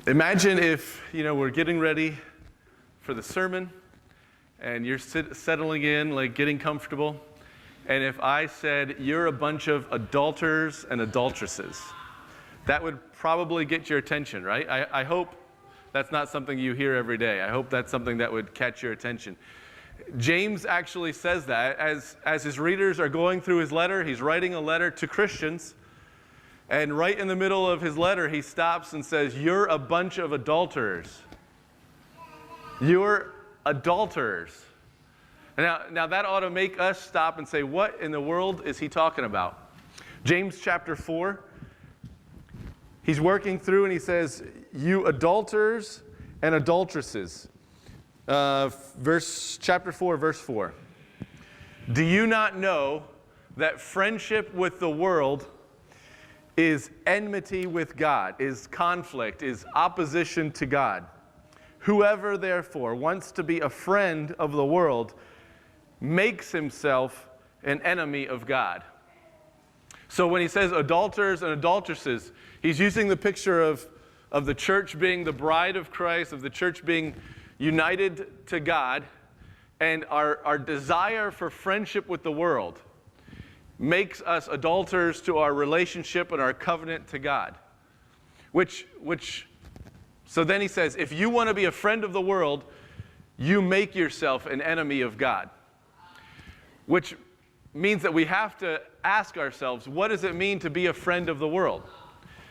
Imagine if, we're getting ready for the sermon and you're settling in, like getting comfortable. And if I said, you're a bunch of adulterers and adulteresses, that would probably get your attention, right? I hope that's not something you hear every day. I hope that's something that would catch your attention. James actually says that as his readers are going through his letter. He's writing a letter to Christians. And right in the middle of his letter, he stops and says, you're a bunch of adulterers. You're adulterers. Now that ought to make us stop and say, what in the world is he talking about? James chapter 4, he's working through and he says, you adulterers and adulteresses. Chapter 4, verse 4. Do you not know that friendship with the world is enmity with God, is conflict, is opposition to God? Whoever, therefore, wants to be a friend of the world makes himself an enemy of God. So when he says adulterers and adulteresses, he's using the picture of the church being the bride of Christ, of the church being united to God, and our desire for friendship with the world makes us adulterers to our relationship and our covenant to God. So then he says, if you want to be a friend of the world, you make yourself an enemy of God. Which means that we have to ask ourselves, what does it mean to be a friend of the world?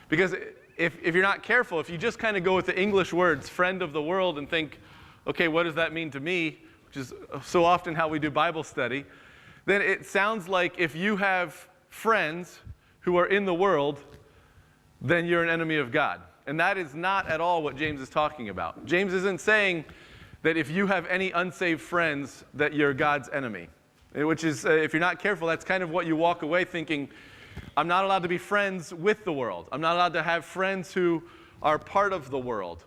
Because if you're not careful, if you just kind of go with the English words, friend of the world, and think, okay, what does that mean to me? Which is so often how we do Bible study. Then it sounds like if you have friends who are in the world, then you're an enemy of God. And that is not at all what James is talking about. James isn't saying that if you have any unsaved friends, that you're God's enemy. Which is, if you're not careful, that's kind of what you walk away thinking, I'm not allowed to be friends with the world. I'm not allowed to have friends who are part of the world.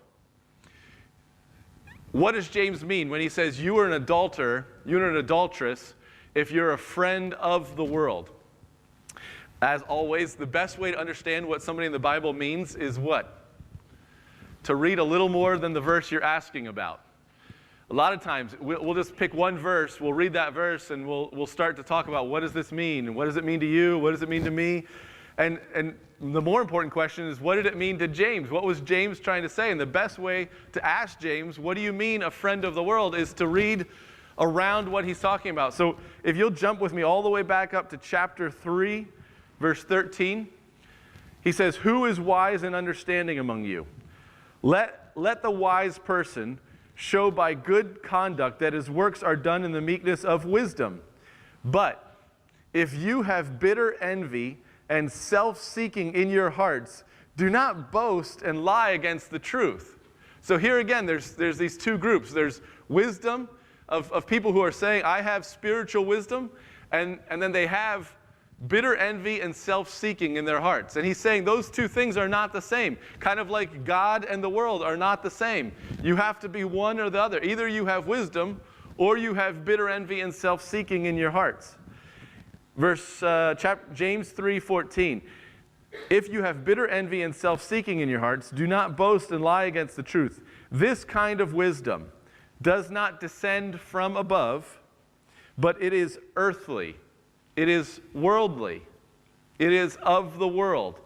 What does James mean when he says you are an adulterer, you're an adulteress, if you're a friend of the world? As always, the best way to understand what somebody in the Bible means is what? To read a little more than the verse you're asking about. A lot of times, we'll just pick one verse, we'll read that verse, and we'll start to talk about what does this mean? What does it mean to you? What does it mean to me? And the more important question is, what did it mean to James? What was James trying to say? And the best way to ask James, what do you mean a friend of the world, is to read around what he's talking about. So if you'll jump with me all the way back up to chapter 3, verse 13, he says, who is wise and understanding among you? Let the wise person show by good conduct that his works are done in the meekness of wisdom. But if you have bitter envy and self-seeking in your hearts, do not boast and lie against the truth. So here again, there's these two groups. There's wisdom of people who are saying, I have spiritual wisdom, and then they have bitter envy and self-seeking in their hearts. And he's saying those two things are not the same. Kind of like God and the world are not the same. You have to be one or the other. Either you have wisdom or you have bitter envy and self-seeking in your hearts. James 3:14. If you have bitter envy and self-seeking in your hearts, do not boast and lie against the truth. This kind of wisdom does not descend from above, but it is earthly. It is worldly. It is of the world.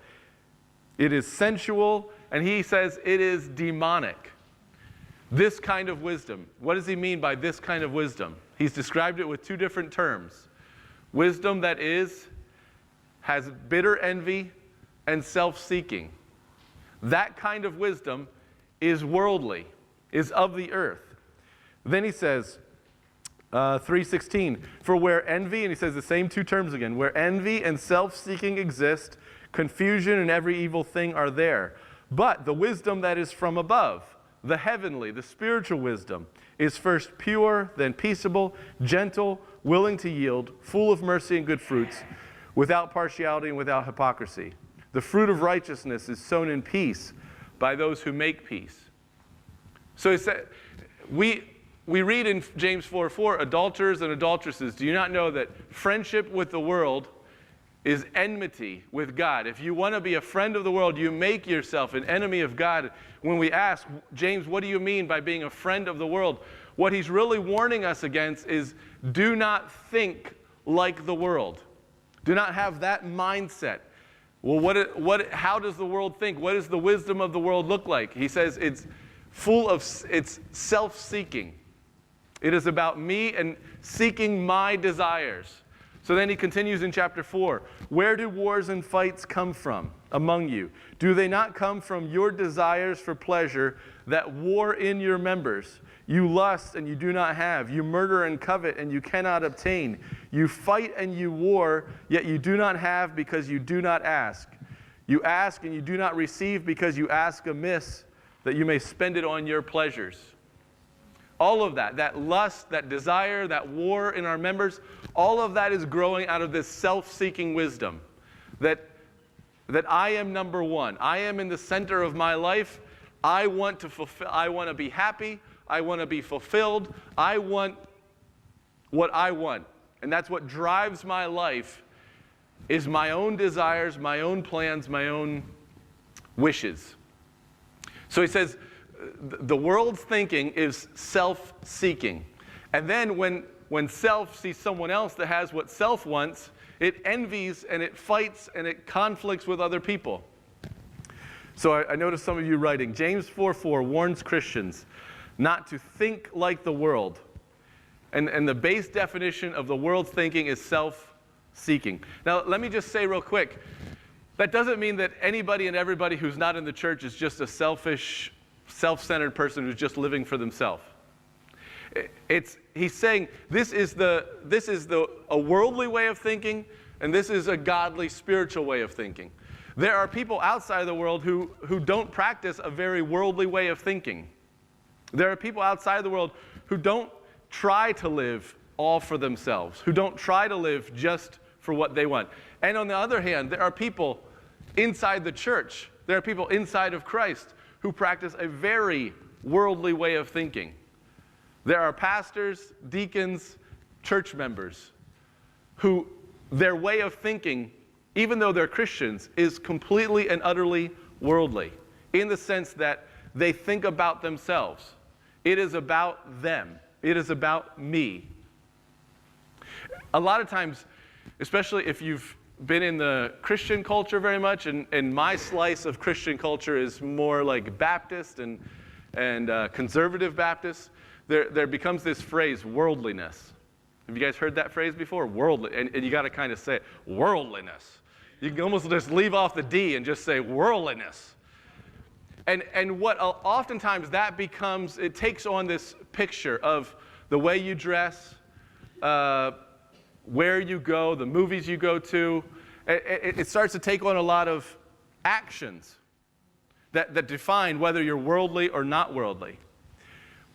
It is sensual, and he says it is demonic. This kind of wisdom. What does he mean by this kind of wisdom? He's described it with two different terms. Wisdom that has bitter envy and self-seeking. That kind of wisdom is worldly, is of the earth. Then he says, 3:16, for where envy, and he says the same two terms again, where envy and self-seeking exist, confusion and every evil thing are there. But the wisdom that is from above, the heavenly, the spiritual wisdom, is first pure, then peaceable, gentle, willing to yield, full of mercy and good fruits, without partiality and without hypocrisy. The fruit of righteousness is sown in peace by those who make peace. So he said, we read in James 4:4, adulterers and adulteresses, do you not know that friendship with the world is enmity with God. If you want to be a friend of the world, you make yourself an enemy of God. When we ask, James, what do you mean by being a friend of the world? What he's really warning us against is do not think like the world. Do not have that mindset. Well, how does the world think? What does the wisdom of the world look like? He says it's self-seeking. It is about me and seeking my desires. So then he continues in chapter 4. Where do wars and fights come from among you? Do they not come from your desires for pleasure that war in your members? You lust and you do not have. You murder and covet and you cannot obtain. You fight and you war, yet you do not have because you do not ask. You ask and you do not receive because you ask amiss, that you may spend it on your pleasures. All of that lust, that desire, that war in our members, all of that is growing out of this self-seeking wisdom. That I am number one. I am in the center of my life. I want to be happy. I want to be fulfilled. I want what I want. And that's what drives my life, is my own desires, my own plans, my own wishes. So he says, the world's thinking is self-seeking. And then when self sees someone else that has what self wants, it envies and it fights and it conflicts with other people. So I noticed some of you writing, James 4:4 warns Christians not to think like the world. And the base definition of the world's thinking is self-seeking. Now, let me just say real quick, that doesn't mean that anybody and everybody who's not in the church is just a selfish, self-centered person who's just living for themselves. He's saying this is a worldly way of thinking, and this is a godly, spiritual way of thinking. There are people outside of the world who don't practice a very worldly way of thinking. There are people outside of the world who don't try to live all for themselves, who don't try to live just for what they want. And on the other hand, there are people inside the church, there are people inside of Christ who practice a very worldly way of thinking. There are pastors, deacons, church members who their way of thinking, even though they're Christians, is completely and utterly worldly, in the sense that they think about themselves. It is about them. It is about me. A lot of times, especially if you've been in the Christian culture very much, and my slice of Christian culture is more like Baptist and conservative Baptist, there becomes this phrase, worldliness. Have you guys heard that phrase before? Worldly, and you got to kind of say it, worldliness. You can almost just leave off the D and just say worldliness. And what oftentimes that becomes, it takes on this picture of the way you dress, where you go, the movies you go to. It starts to take on a lot of actions that define whether you're worldly or not worldly.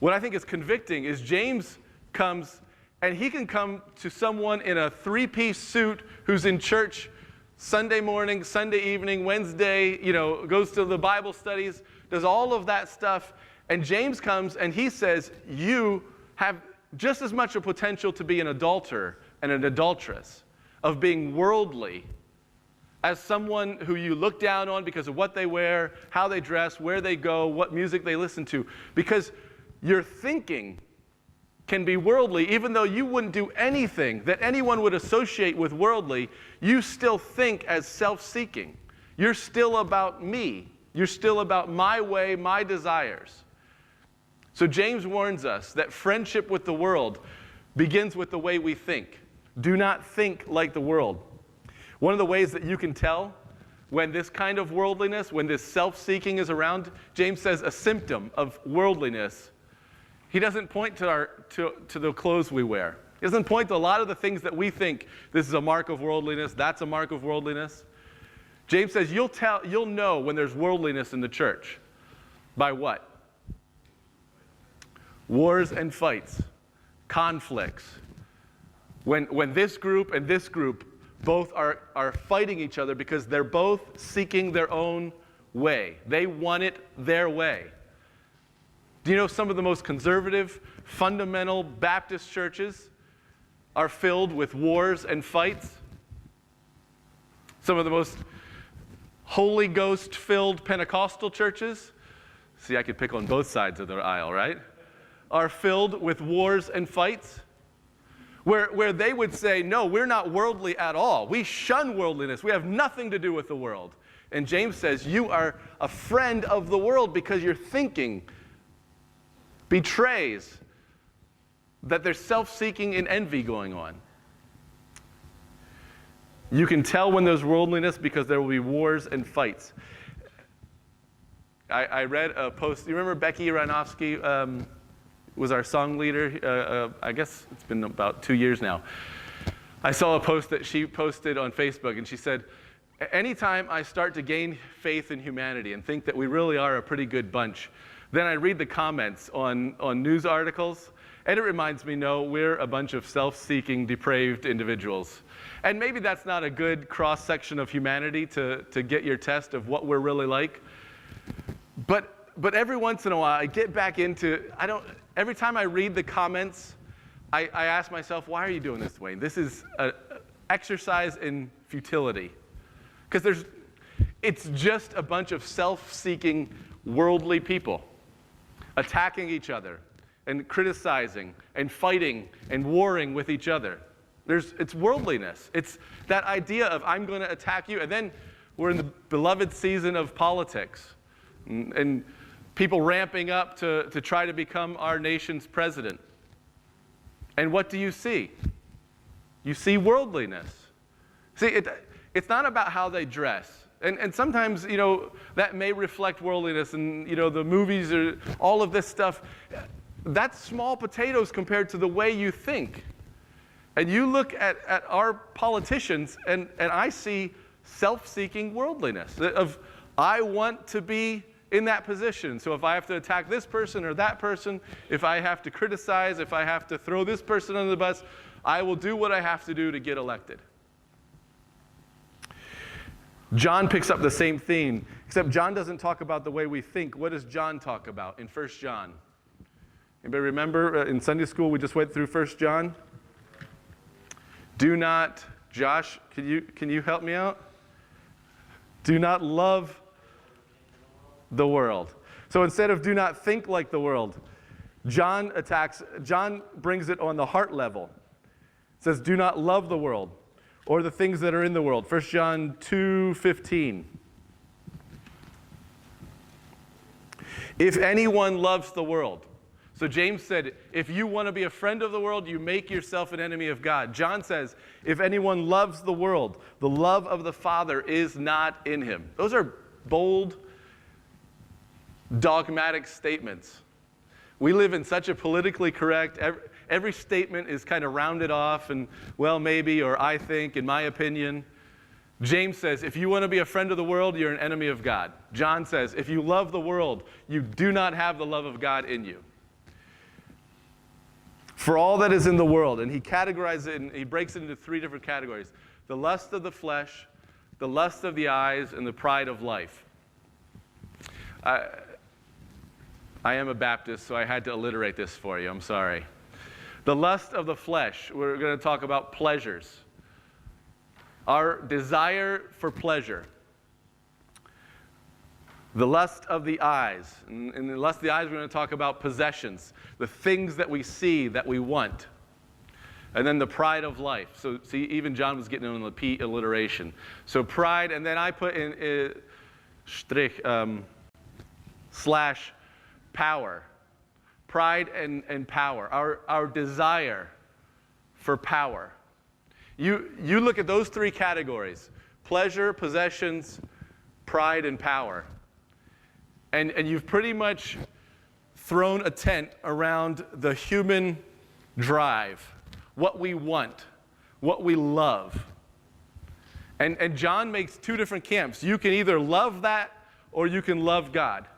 What I think is convicting is James comes, and he can come to someone in a three-piece suit who's in church Sunday morning, Sunday evening, Wednesday, goes to the Bible studies, does all of that stuff. And James comes and he says, you have just as much a potential to be an adulterer and an adulteress, of being worldly, as someone who you look down on because of what they wear, how they dress, where they go, what music they listen to. Because your thinking can be worldly, even though you wouldn't do anything that anyone would associate with worldly, you still think as self-seeking. You're still about me. You're still about my way, my desires. So James warns us that friendship with the world begins with the way we think. Do not think like the world. One of the ways that you can tell when this kind of worldliness, when this self-seeking is around, James says a symptom of worldliness. He doesn't point to the clothes we wear. He doesn't point to a lot of the things that we think, this is a mark of worldliness, that's a mark of worldliness. James says you'll know when there's worldliness in the church. By what? Wars and fights, conflicts. When this group and this group both are fighting each other because they're both seeking their own way. They want it their way. Do you know some of the most conservative, fundamental Baptist churches are filled with wars and fights? Some of the most Holy Ghost-filled Pentecostal churches, see, I could pick on both sides of the aisle, right? Are filled with wars and fights, where they would say, no, we're not worldly at all. We shun worldliness. We have nothing to do with the world. And James says, you are a friend of the world because your thinking betrays that there's self-seeking and envy going on. You can tell when there's worldliness because there will be wars and fights. I read a post. You remember Becky Ranofsky was our song leader? I guess it's been about 2 years now. I saw a post that she posted on Facebook, and she said, anytime I start to gain faith in humanity and think that we really are a pretty good bunch, then I read the comments on news articles, and it reminds me, no, we're a bunch of self-seeking, depraved individuals. And maybe that's not a good cross-section of humanity to get your test of what we're really like. But every once in a while, I get back into, every time I read the comments, I ask myself, why are you doing this, Duane? This is an exercise in futility. Because it's just a bunch of self-seeking, worldly people attacking each other and criticizing and fighting and warring with each other. It's worldliness. It's that idea of I'm going to attack you. And then we're in the beloved season of politics and people ramping up to try to become our nation's president. And what do you see? You see worldliness. See, it's not about how they dress. And sometimes, that may reflect worldliness and, the movies or all of this stuff. That's small potatoes compared to the way you think. And you look at our politicians, and I see self-seeking worldliness of, I want to be in that position. So if I have to attack this person or that person, if I have to criticize, if I have to throw this person under the bus, I will do what I have to do to get elected. John picks up the same theme, except John doesn't talk about the way we think. What does John talk about in 1 John? Anybody remember in Sunday school we just went through 1 John? Do not, Josh, can you help me out? Do not love the world. So instead of do not think like the world, John brings it on the heart level. It says, do not love the world or the things that are in the world. 1 John 2:15. If anyone loves the world. So James said, if you want to be a friend of the world, you make yourself an enemy of God. John says, if anyone loves the world, the love of the Father is not in him. Those are bold, dogmatic statements. We live in such a politically correct, every statement is kind of rounded off and, well, maybe, or I think, in my opinion. James says, if you want to be a friend of the world, you're an enemy of God. John says, if you love the world, you do not have the love of God in you. For all that is in the world, and he categorizes it, and he breaks it into 3 different categories. The lust of the flesh, the lust of the eyes, and the pride of life. I am a Baptist, so I had to alliterate this for you. I'm sorry. The lust of the flesh, we're going to talk about pleasures. Our desire for pleasure. The lust of the eyes. In the lust of the eyes, we're going to talk about possessions, the things that we see that we want. And then the pride of life. So see, even John was getting on the P alliteration. So pride, and then I put in slash power. Pride and power. Our desire for power. You look at those 3 categories: pleasure, possessions, pride, and power. And you've pretty much thrown a tent around the human drive, what we want, what we love. And John makes 2 different camps. You can either love that or you can love God.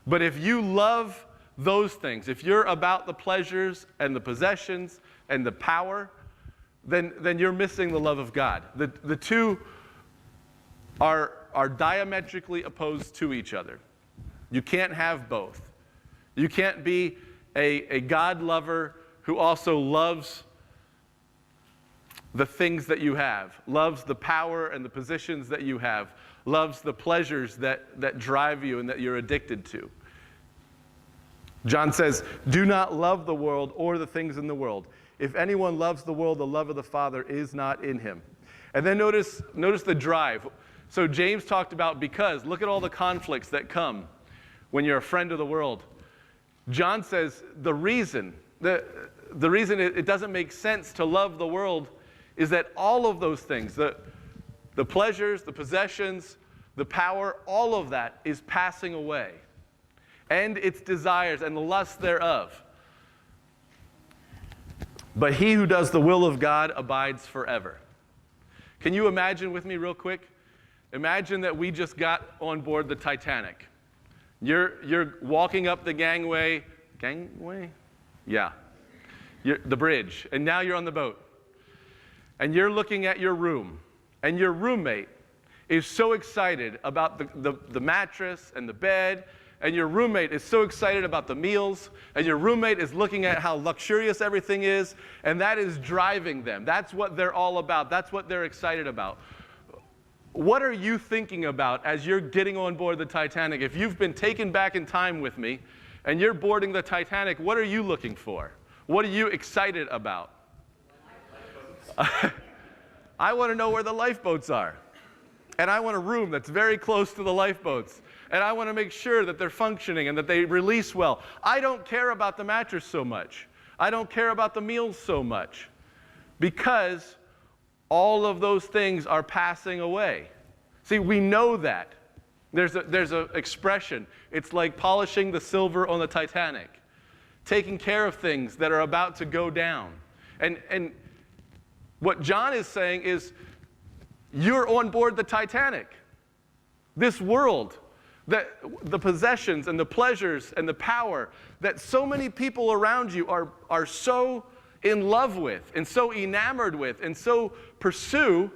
But if you love those things, if you're about the pleasures and the possessions and the power, then you're missing the love of God. The 2 are diametrically opposed to each other. You can't have both. You can't be a God lover who also loves the things that you have, loves the power and the positions that you have, loves the pleasures that drive you and that you're addicted to. John says, do not love the world or the things in the world. If anyone loves the world, the love of the Father is not in him. And then notice the drive. So James talked about because. Look at all the conflicts that come when you're a friend of the world. John says the reason it doesn't make sense to love the world is that all of those things, the pleasures, the possessions, the power, all of that is passing away. And its desires and the lust thereof. But he who does the will of God abides forever. Can you imagine with me real quick? Imagine that we just got on board the Titanic. You're walking up the gangway? Yeah. The bridge. And now you're on the boat. And you're looking at your room. And your roommate is so excited about the mattress and the bed. And your roommate is so excited about the meals, and your roommate is looking at how luxurious everything is, and that is driving them. That's what they're all about. That's what they're excited about. What are you thinking about as you're getting on board the Titanic? If you've been taken back in time with me, and you're boarding the Titanic, what are you looking for? What are you excited about? I want to know where the lifeboats are. And I want a room that's very close to the lifeboats. And I want to make sure that they're functioning and that they release well. I don't care about the mattress so much. I don't care about the meals so much. Because all of those things are passing away. See, we know that. There's an expression. It's like polishing the silver on the Titanic. Taking care of things that are about to go down. And what John is saying is, you're on board the Titanic. This world, that the possessions and the pleasures and the power that so many people around you are so in love with and so enamored with and so pursue,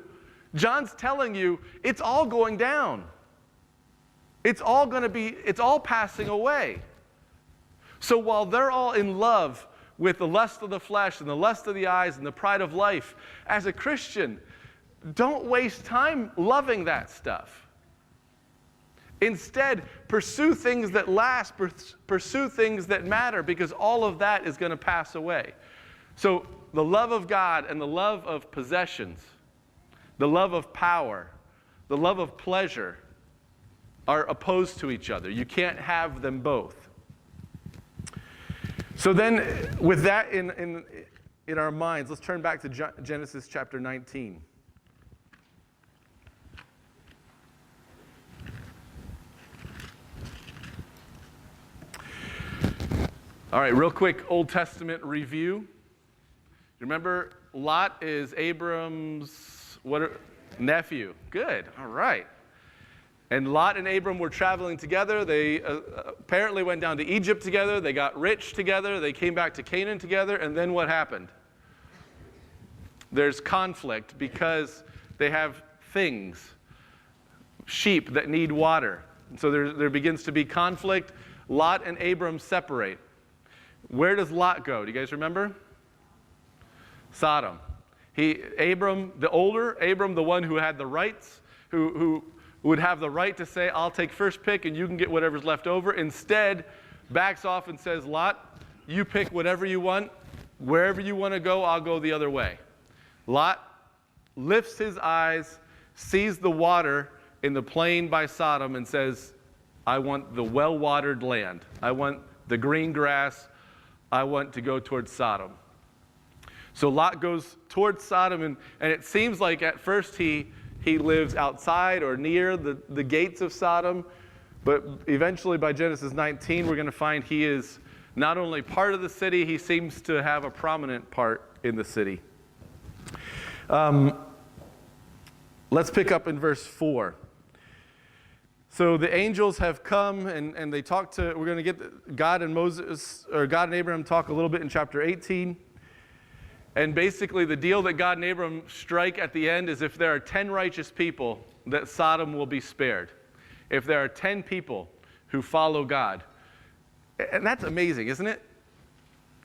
John's telling you it's all going down. It's all passing away. So while they're all in love with the lust of the flesh and the lust of the eyes and the pride of life, as a Christian, don't waste time loving that stuff. Instead, pursue things that last, pursue things that matter, because all of that is going to pass away. So the love of God and the love of possessions, the love of power, the love of pleasure are opposed to each other. You can't have them both. So then, with that in our minds, let's turn back to Genesis chapter 19. All right, real quick Old Testament review. Remember, Lot is Abram's nephew. Good, all right. And Lot and Abram were traveling together. They apparently went down to Egypt together. They got rich together. They came back to Canaan together. And then what happened? There's conflict because they have things, sheep that need water. And so there begins to be conflict. Lot and Abram separate. Where does Lot go? Do you guys remember? Sodom. Abram, the older, Abram, the one who had the rights, who would have the right to say, I'll take first pick and you can get whatever's left over, instead backs off and says, Lot, you pick whatever you want. Wherever you want to go, I'll go the other way. Lot lifts his eyes, sees the water in the plain by Sodom and says, I want the well-watered land. I want the green grass. I want to go towards Sodom. So Lot goes towards Sodom, and it seems like at first he lives outside or near the gates of Sodom, but eventually by Genesis 19 we're going to find he is not only part of the city, he seems to have a prominent part in the city. Let's pick up in verse 4. So the angels have come and they talk to, we're going to get God and Moses, or God and Abraham talk a little bit in chapter 18. And basically the deal that God and Abraham strike at the end is if there are 10 righteous people, that Sodom will be spared. If there are 10 people who follow God. And that's amazing, isn't it?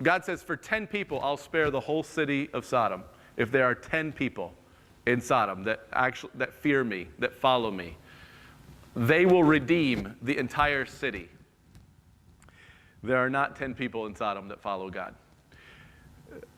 God says, for 10 people, I'll spare the whole city of Sodom. if there are 10 people in Sodom that fear me, that follow me, they will redeem the entire city. There are not 10 people in Sodom that follow God.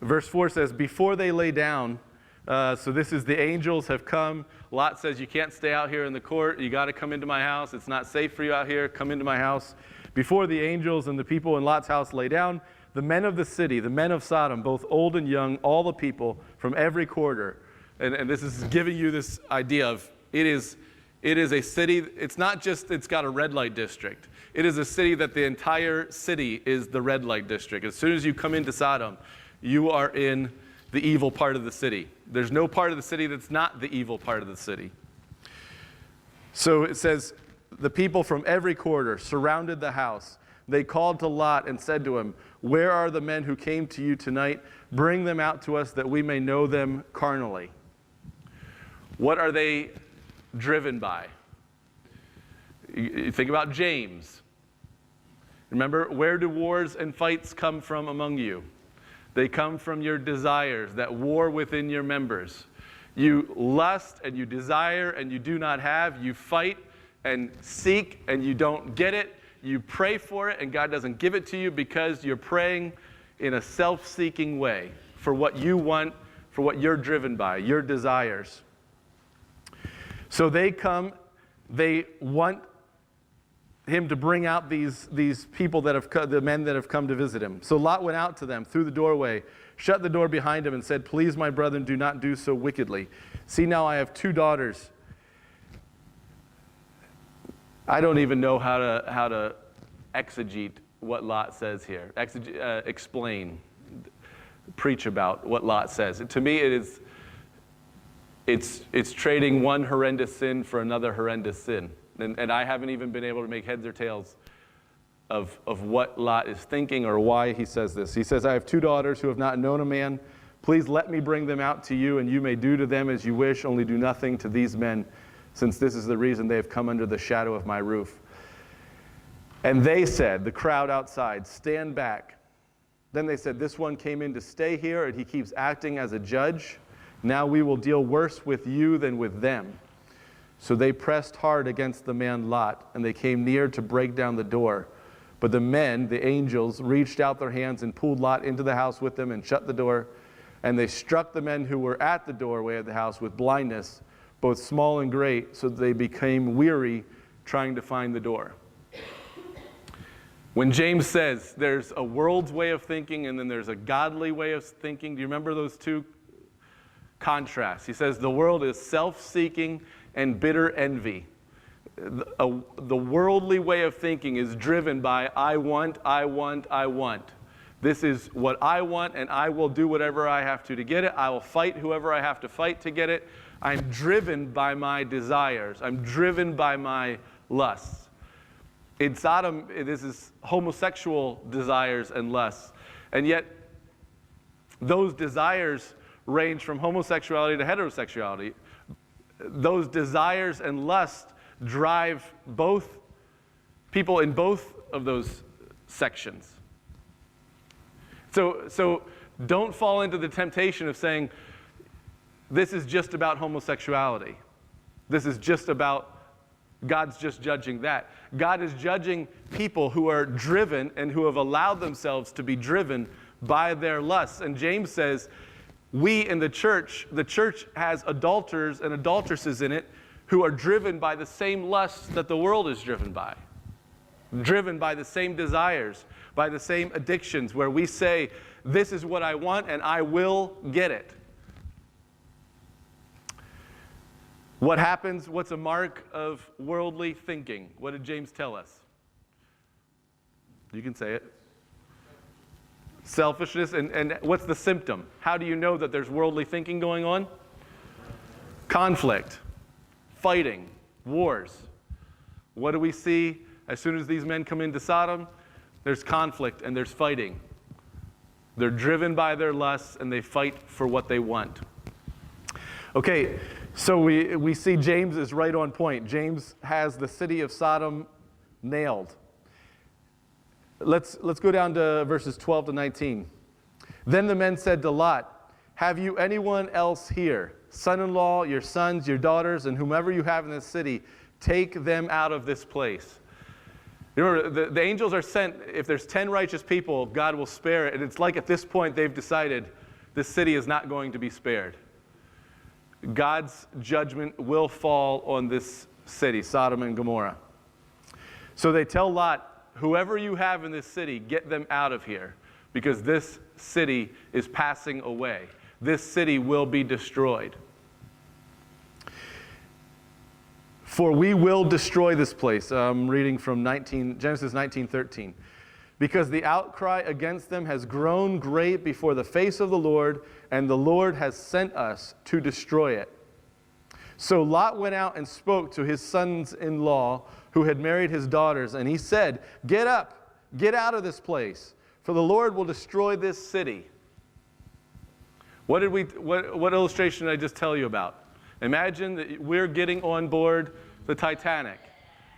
Verse 4 says, before they lay down, so this is the angels have come. Lot says, you can't stay out here in the court. You got to come into my house. It's not safe for you out here. Come into my house. Before the angels and the people in Lot's house lay down, the men of the city, the men of Sodom, both old and young, all the people from every quarter. And this is giving you this idea of it is a city. It's not just it's got a red light district. It is a city that the entire city is the red light district. As soon as you come into Sodom, you are in the evil part of the city. There's no part of the city that's not the evil part of the city. So it says, the people from every quarter surrounded the house. They called to Lot and said to him, where are the men who came to you tonight? Bring them out to us that we may know them carnally. What are they driven by? You think about James. Remember, where do wars and fights come from among you? They come from your desires that war within your members. You lust and you desire and you do not have. You fight and seek and you don't get it. You pray for it and God doesn't give it to you because you're praying in a self-seeking way for what you want, for what you're driven by, your desires. So they come, they want him to bring out these people that have come, the men that have come to visit him. So Lot went out to them through the doorway, shut the door behind him, and said, please, my brethren, do not do so wickedly. See, now I have 2 daughters. I don't even know how to exegete what Lot says here. Explain, preach about what Lot says. To me, it's trading one horrendous sin for another horrendous sin. And I haven't even been able to make heads or tails of what Lot is thinking or why he says this. He says, I have 2 daughters who have not known a man. Please let me bring them out to you, and you may do to them as you wish, only do nothing to these men, since this is the reason they have come under the shadow of my roof. And they said, the crowd outside, stand back. Then they said, this one came in to stay here, and he keeps acting as a judge. Now we will deal worse with you than with them. So they pressed hard against the man Lot, and they came near to break down the door. But the men, the angels, reached out their hands and pulled Lot into the house with them and shut the door. And they struck the men who were at the doorway of the house with blindness, both small and great, so that they became weary trying to find the door. When James says there's a world's way of thinking and then there's a godly way of thinking, do you remember those two contrasts? He says the world is self-seeking and bitter envy. The worldly way of thinking is driven by I want, I want, I want. This is what I want, and I will do whatever I have to get it. I will fight whoever I have to fight to get it. I'm driven by my desires. I'm driven by my lusts. In Sodom, this is homosexual desires and lusts. And yet, those desires range from homosexuality to heterosexuality. Those desires and lust drive both people in both of those sections. So don't fall into the temptation of saying, this is just about homosexuality. This is just about, God's just judging that. God is judging people who are driven and who have allowed themselves to be driven by their lusts. And James says, we in the church has adulterers and adulteresses in it who are driven by the same lusts that the world is driven by the same desires, by the same addictions, where we say, this is what I want and I will get it. What happens? What's a mark of worldly thinking? What did James tell us? You can say it. Selfishness. And what's the symptom? How do you know that there's worldly thinking going on? Conflict, fighting, wars. What do we see as soon as these men come into Sodom? There's conflict and there's fighting. They're driven by their lusts and they fight for what they want. Okay, so we see James is right on point. James has the city of Sodom nailed. Let's go down to verses 12 to 19. Then the men said to Lot, have you anyone else here? Son-in-law, your sons, your daughters, and whomever you have in this city, take them out of this place. Remember, the angels are sent. If there's 10 righteous people, God will spare it. And it's like at this point they've decided this city is not going to be spared. God's judgment will fall on this city, Sodom and Gomorrah. So they tell Lot, whoever you have in this city, get them out of here, because this city is passing away. This city will be destroyed. For we will destroy this place. I'm reading from Genesis 19:13. Because the outcry against them has grown great before the face of the Lord, and the Lord has sent us to destroy it. So Lot went out and spoke to his sons-in-law who had married his daughters, and he said, "Get up, get out of this place, for the Lord will destroy this city." What illustration did I just tell you about? Imagine that we're getting on board the Titanic,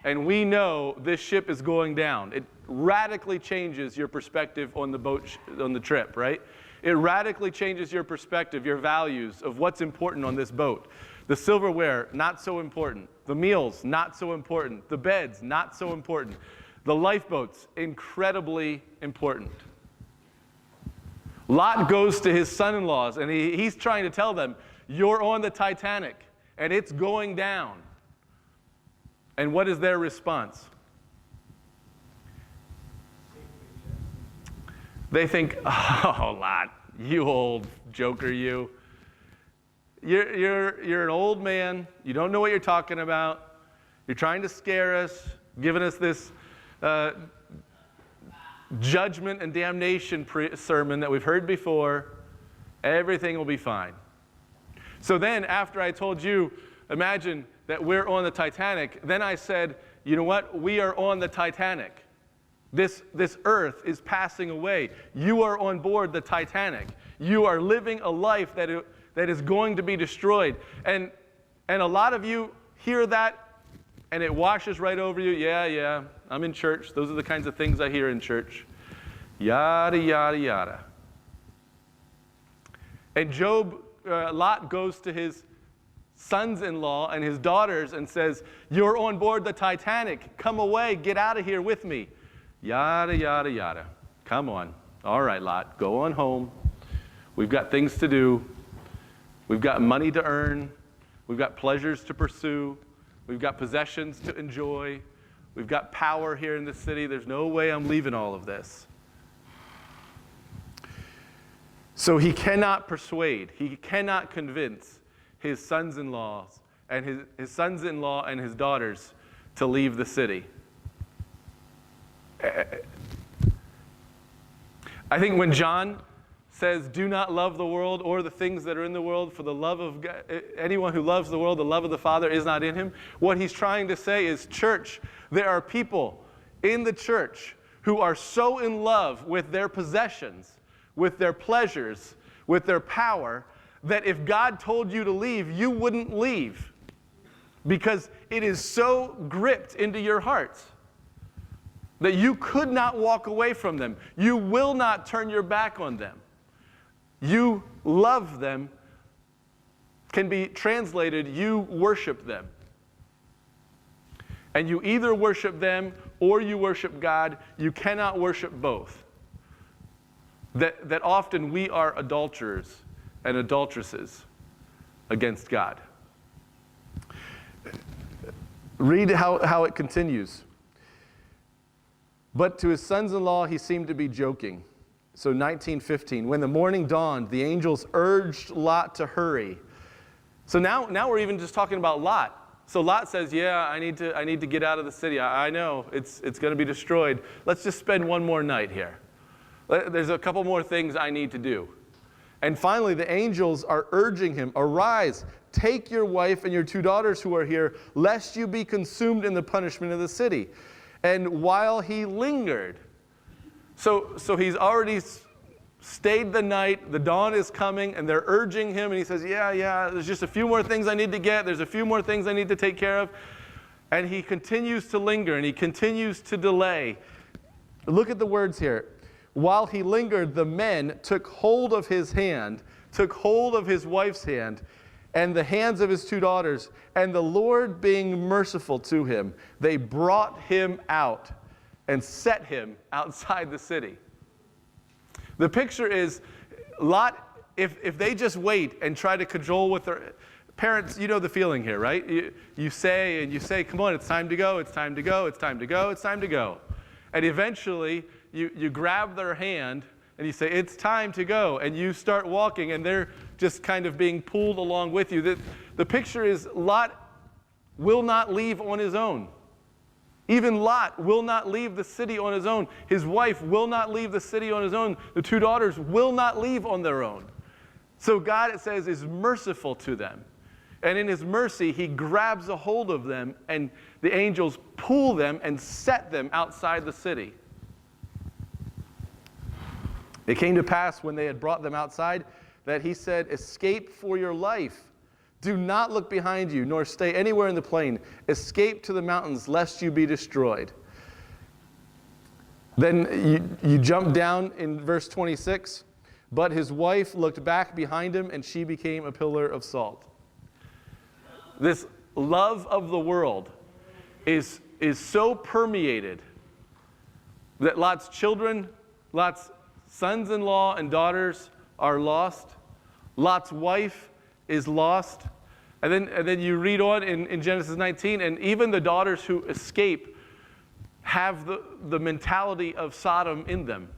and we know this ship is going down. It radically changes your perspective on the boat, on the trip, right? It radically changes your perspective, your values of what's important on this boat. The silverware, not so important. The meals, not so important. The beds, not so important. The lifeboats, incredibly important. Lot goes to his son-in-laws, and he's trying to tell them, you're on the Titanic, and it's going down. And what is their response? They think, oh, Lot, you old joker, you. You're an old man. You don't know what you're talking about. You're trying to scare us, giving us this judgment and damnation sermon that we've heard before. Everything will be fine. So then, after I told you, imagine that we're on the Titanic, then I said, you know what? We are on the Titanic. This earth is passing away. You are on board the Titanic. You are living a life that is going to be destroyed. And a lot of you hear that, and it washes right over you. Yeah, I'm in church. Those are the kinds of things I hear in church. Yada, yada, yada. And Lot goes to his sons-in-law and his daughters and says, you're on board the Titanic. Come away. Get out of here with me. Yada, yada, yada. Come on. All right, Lot, go on home. We've got things to do. We've got money to earn. We've got pleasures to pursue. We've got possessions to enjoy. We've got power here in the city. There's no way I'm leaving all of this. So he cannot persuade. He cannot convince his sons-in-law and his sons-in-law and his daughters to leave the city. I think when John says, do not love the world or the things that are in the world, for the love of God, anyone who loves the world, the love of the Father is not in him. What he's trying to say is, church, there are people in the church who are so in love with their possessions, with their pleasures, with their power, that if God told you to leave, you wouldn't leave, because it is so gripped into your heart that you could not walk away from them. You will not turn your back on them. You love them can be translated, you worship them. And you either worship them or you worship God. You cannot worship both. That often we are adulterers and adulteresses against God. Read how it continues. But to his sons-in-law he seemed to be joking. So 19:15, when the morning dawned, the angels urged Lot to hurry. So now we're even just talking about Lot. So Lot says, yeah, I need to get out of the city. I know it's going to be destroyed. Let's just spend one more night here. There's a couple more things I need to do. And finally, the angels are urging him, arise, take your wife and your 2 daughters who are here, lest you be consumed in the punishment of the city. And while he lingered, so he's already stayed the night, the dawn is coming, and they're urging him, and he says, yeah, there's just a few more things I need to get, there's a few more things I need to take care of. And he continues to linger, and he continues to delay. Look at the words here. While he lingered, the men took hold of his hand, took hold of his wife's hand and the hands of his 2 daughters, and the Lord being merciful to him, they brought him out and set him outside the city. The picture is Lot, if they just wait and try to cajole with their parents, you know the feeling here, right? You say, come on, it's time to go, it's time to go, it's time to go, it's time to go. And eventually, you grab their hand and you say, it's time to go. And you start walking, and they're just kind of being pulled along with you. The picture is Lot will not leave on his own. Even Lot will not leave the city on his own. His wife will not leave the city on his own. The 2 daughters will not leave on their own. So God, it says, is merciful to them. And in his mercy, he grabs a hold of them, and the angels pull them and set them outside the city. It came to pass when they had brought them outside that he said, escape for your life. Do not look behind you, nor stay anywhere in the plain. Escape to the mountains, lest you be destroyed. Then you jump down in verse 26. But his wife looked back behind him, and she became a pillar of salt. This love of the world is so permeated that Lot's children, Lot's sons-in-law and daughters are lost. Lot's wife is lost. And then you read on in Genesis 19, and even the daughters who escape have the mentality of Sodom in them.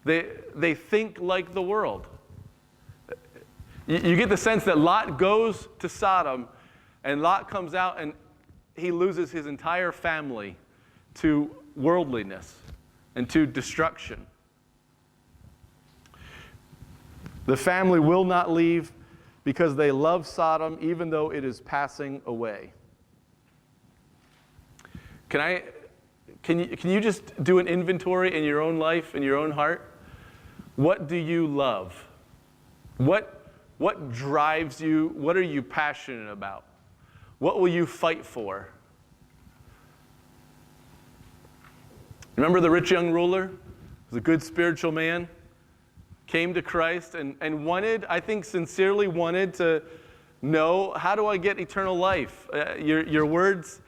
They think like the world. You get the sense that Lot goes to Sodom, and Lot comes out and he loses his entire family to worldliness and to destruction. The family will not leave because they love Sodom even though it is passing away. Can you just do an inventory in your own life, in your own heart? What do you love? What drives you? What are you passionate about? What will you fight for? Remember the rich young ruler? He was a good spiritual man. Came to Christ and wanted, I think sincerely wanted to know, how do I get eternal life? Your words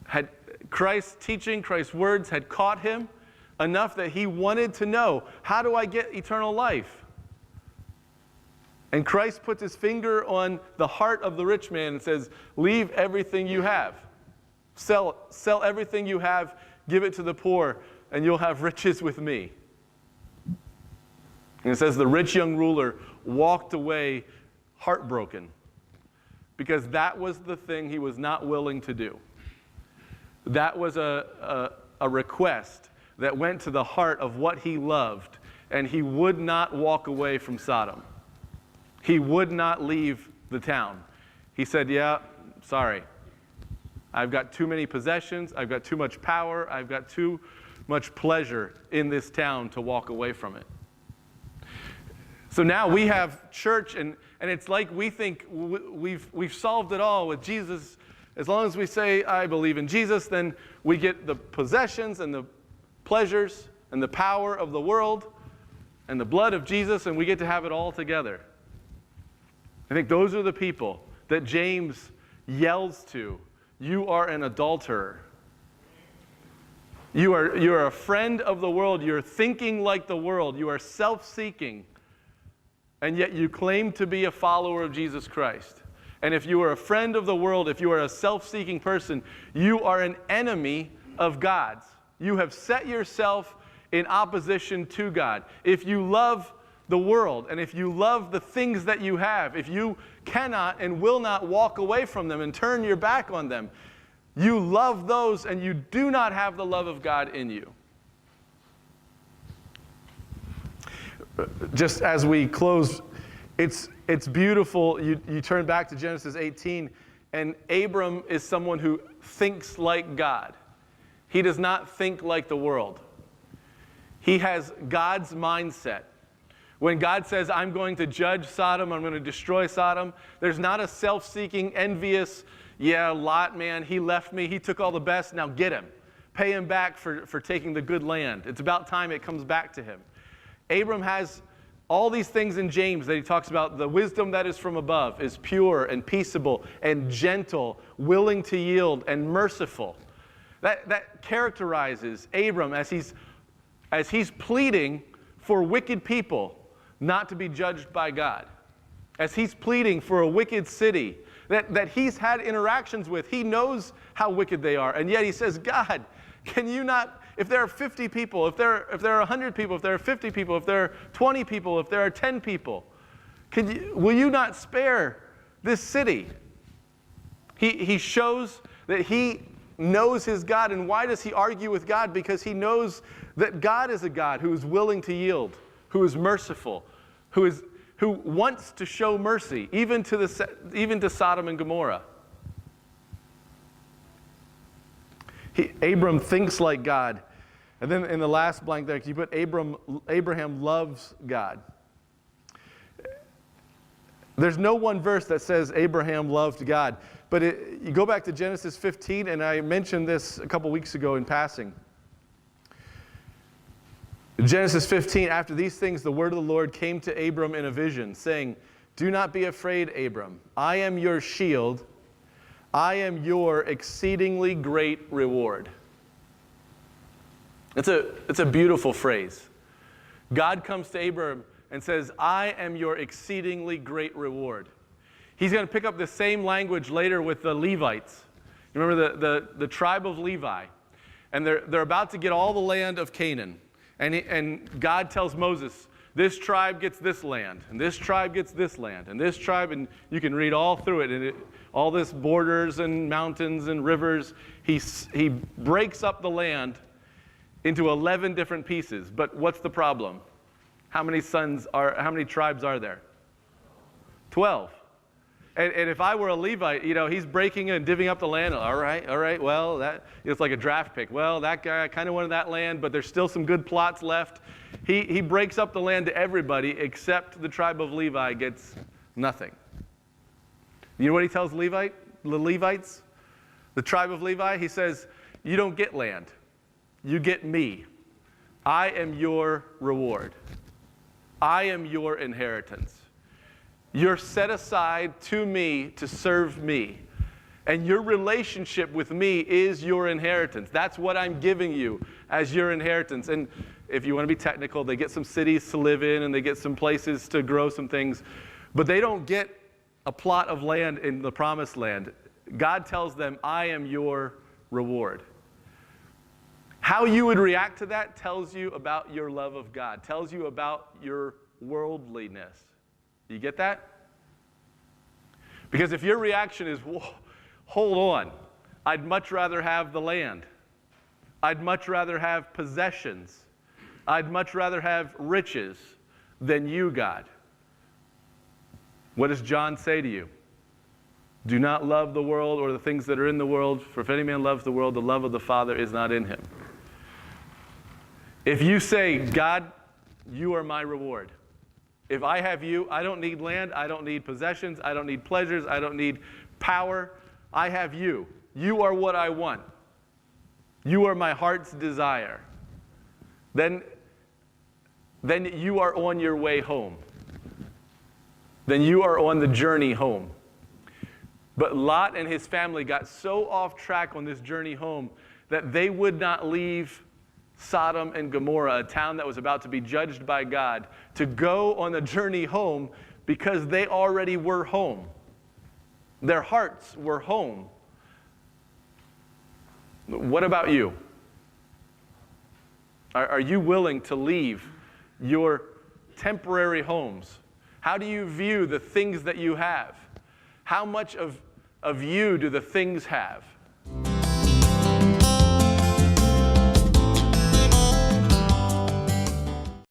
had, Christ's teaching, Christ's words had caught him enough that he wanted to know, how do I get eternal life? And Christ puts his finger on the heart of the rich man and says, leave everything you have. Sell everything you have, give it to the poor, and you'll have riches with me. And it says the rich young ruler walked away heartbroken because that was the thing he was not willing to do. That was a request that went to the heart of what he loved, and he would not walk away from Sodom. He would not leave the town. He said, yeah, sorry. I've got too many possessions. I've got too much power. I've got too much pleasure in this town to walk away from it. So now we have church, and it's like we think we've solved it all with Jesus. As long as we say, I believe in Jesus, then we get the possessions and the pleasures and the power of the world and the blood of Jesus, and we get to have it all together. I think those are the people that James yells to. You are an adulterer. You're a friend of the world. You're thinking like the world. You are self-seeking. And yet you claim to be a follower of Jesus Christ. And if you are a friend of the world, if you are a self-seeking person, you are an enemy of God's. You have set yourself in opposition to God. If you love the world, and if you love the things that you have, if you cannot and will not walk away from them and turn your back on them, you love those and you do not have the love of God in you. Just as we close, it's beautiful. You turn back to Genesis 18, and Abram is someone who thinks like God. He does not think like the world. He has God's mindset. When God says, I'm going to judge Sodom, I'm going to destroy Sodom, there's not a self-seeking, envious, yeah, Lot, man, he left me, he took all the best, now get him. Pay him back for taking the good land. It's about time it comes back to him. Abram has All these things in James that he talks about, the wisdom that is from above is pure and peaceable and gentle, willing to yield and merciful. That characterizes Abram as he's pleading for wicked people not to be judged by God. As he's pleading for a wicked city that he's had interactions with. He knows how wicked they are. And yet he says, God, can you not, if there are 50 people, if there are 100 people, if there are 50 people, if there are 20 people, if there are 10 people, will you not spare this city? He shows that he knows his God. And why does he argue with God? Because he knows that God is a God who is willing to yield, who is merciful, who wants to show mercy, even to Sodom and Gomorrah. Abram thinks like God. And then in the last blank there, you put Abraham loves God. There's no one verse that says Abraham loved God. But you go back to Genesis 15, and I mentioned this a couple weeks ago in passing. In Genesis 15, after these things, the word of the Lord came to Abram in a vision, saying, do not be afraid, Abram. I am your shield. I am your exceedingly great reward. It's a beautiful phrase. God comes to Abram and says, I am your exceedingly great reward. He's going to pick up the same language later with the Levites. You remember the tribe of Levi. And they're about to get all the land of Canaan. And God tells Moses, this tribe gets this land, and this tribe gets this land, and this tribe, and you can read all through it, and all this borders and mountains and rivers. He breaks up the land into 11 different pieces. But what's the problem? How many tribes are there? 12. And if I were a Levite, he's breaking and divvying up the land. All right, well, it's like a draft pick. Well, that guy, I kind of wanted that land, but there's still some good plots left. He breaks up the land to everybody except the tribe of Levi gets nothing. You know what he tells the Levites? The tribe of Levi, he says, you don't get land. You get me. I am your reward. I am your inheritance. You're set aside to me to serve me. And your relationship with me is your inheritance. That's what I'm giving you as your inheritance. And if you want to be technical, they get some cities to live in and they get some places to grow some things. But they don't get a plot of land in the promised land. God tells them, I am your reward. How you would react to that tells you about your love of God, tells you about your worldliness. Do you get that? Because if your reaction is, hold on, I'd much rather have the land. I'd much rather have possessions. I'd much rather have riches than you, God. What does John say to you? Do not love the world or the things that are in the world, for if any man loves the world, the love of the Father is not in him. If you say, God, you are my reward. If I have you, I don't need land, I don't need possessions, I don't need pleasures, I don't need power. I have you. You are what I want. You are my heart's desire. Then you are on your way home. Then you are on the journey home. But Lot and his family got so off track on this journey home that they would not leave Sodom and Gomorrah, a town that was about to be judged by God, to go on the journey home because they already were home. Their hearts were home. What about you? Are you willing to leave your temporary homes? How do you view the things that you have? How much of you do the things have?